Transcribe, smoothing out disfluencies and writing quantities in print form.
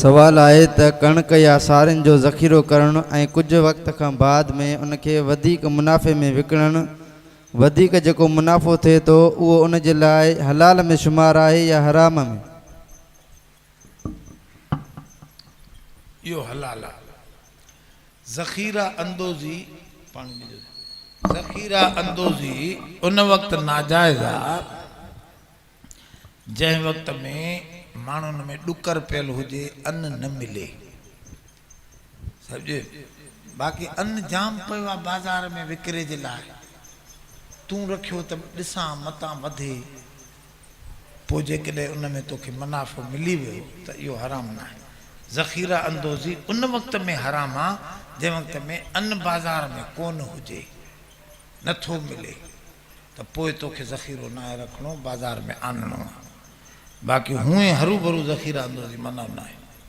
सवाल आए त कणक या सारिन जो ज़ख़ीरो करण ऐं कुछ वक्त का बाद में उनके वधिक मुनाफ़े में विकणण वधिक जेको मुनाफ़ो थे तो वो उन जे लाइ हलाल में शुमार आहे या हराम में? यो हलाल आहे। ज़ख़ीरा अंदोज़ी ज़ख़ीरा अंदोज़ी उन वक्त नाजायज़ आहे जै वक्त में माण्हुनि में ॾुकर पियल हुजे, अन्न न मिले। समझे? बाक़ी अन्न जाम पियो आहे बाज़ार में विकिरे जे लाइ, तूं रखियो त ॾिसां मतां वधे, पोइ जेकॾहिं उन में तोखे मुनाफ़ो मिली वियो त इहो हराम न आहे। ज़ख़ीरा अंदोज़ी उन वक्त में हराम आहे जंहिं वक्त में अन्न बाज़ार में कोन हुजे, नथो मिले, त पोइ तोखे ज़ख़ीरो न आहे रखिणो, बाज़ार में आणणो आहे। बाक़ी हूअं हरू भरू ज़ख़ीरा अंदोज़ी मना न आहे।